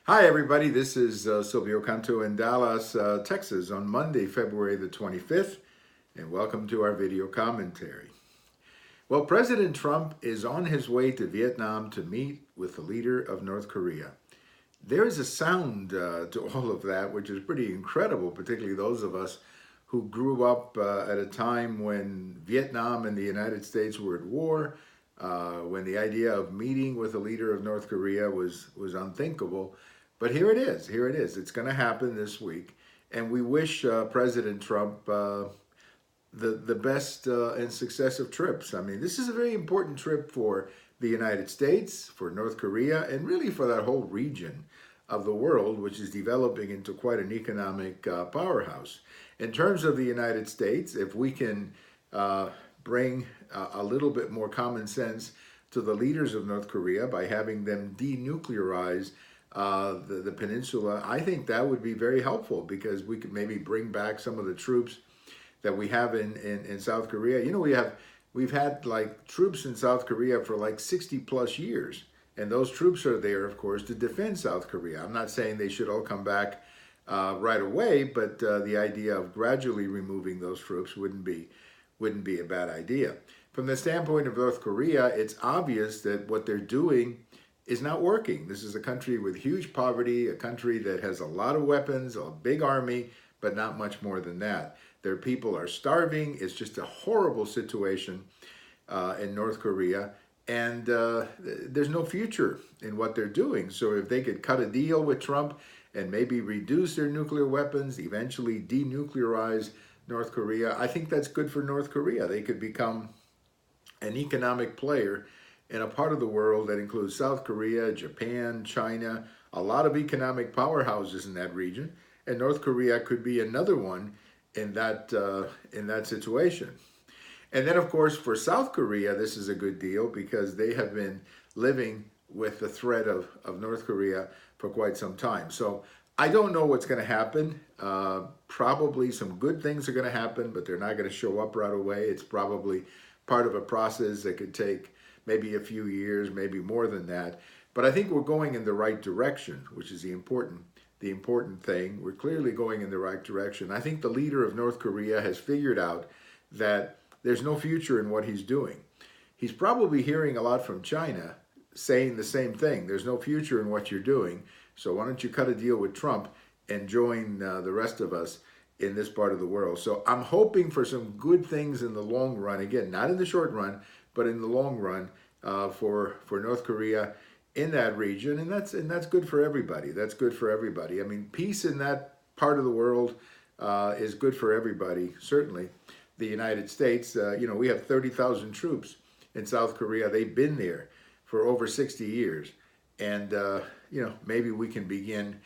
Hi, everybody. This is Silvio Canto in Dallas, Texas on Monday, February the 25th, and welcome to our video commentary. Well, President Trump is on his way to Vietnam to meet with the leader of North Korea. There is a sound to all of that, which is pretty incredible, particularly those of us who grew up at a time when Vietnam and the United States were at war, when the idea of meeting with the leader of North Korea was unthinkable. But here it is. Here it is. It's going to happen this week, and we wish President Trump the best and successive trips. I mean, this is a very important trip for the United States, for North Korea, and really for that whole region of the world, which is developing into quite an economic powerhouse. In terms of the United States, if we can bring a little bit more common sense to the leaders of North Korea by having them denuclearize the peninsula, I think that would be very helpful because we could maybe bring back some of the troops that we have in South Korea. You know, we've had like troops in South Korea for like 60 plus years. And those troops are there, of course, to defend South Korea. I'm not saying they should all come back right away, but the idea of gradually removing those troops wouldn't be a bad idea. From the standpoint of North Korea, it's obvious that what they're doing is not working. This is a country with huge poverty, a country that has a lot of weapons, a big army, but not much more than that. Their people are starving. It's just a horrible situation in North Korea. And there's no future in what they're doing. So if they could cut a deal with Trump and maybe reduce their nuclear weapons, eventually denuclearize North Korea, I think that's good for North Korea. They could become an economic player in a part of the world that includes South Korea, Japan, China, a lot of economic powerhouses in that region. And North Korea could be another one in that situation. And then, of course, for South Korea, this is a good deal because they have been living with the threat of North Korea for quite some time. So I don't know what's going to happen. Probably some good things are going to happen, but they're not going to show up right away. It's probably part of a process that could take maybe a few years, maybe more than that. But I think we're going in the right direction, which is the important thing. We're clearly going in the right direction. I think the leader of North Korea has figured out that there's no future in what he's doing. He's probably hearing a lot from China saying the same thing. There's no future in what you're doing. So why don't you cut a deal with Trump and join the rest of us in this part of the world? So I'm hoping for some good things in the long run. Again, not in the short run, but in the long run for North Korea in that region. And that's good for everybody. That's good for everybody. I mean, peace in that part of the world is good for everybody, certainly. The United States, we have 30,000 troops in South Korea. They've been there for over 60 years. And, maybe we can begin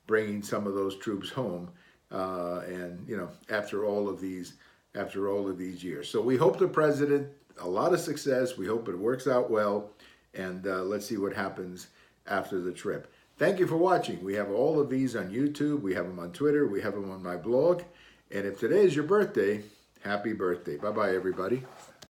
bringing some of those troops home after all of these years. So we hope the president a lot of success. We hope it works out well. And let's see what happens after the trip. Thank you for watching. We have all of these on YouTube. We have them on Twitter. We have them on my blog. And if today is your birthday, happy birthday. Bye-bye, everybody.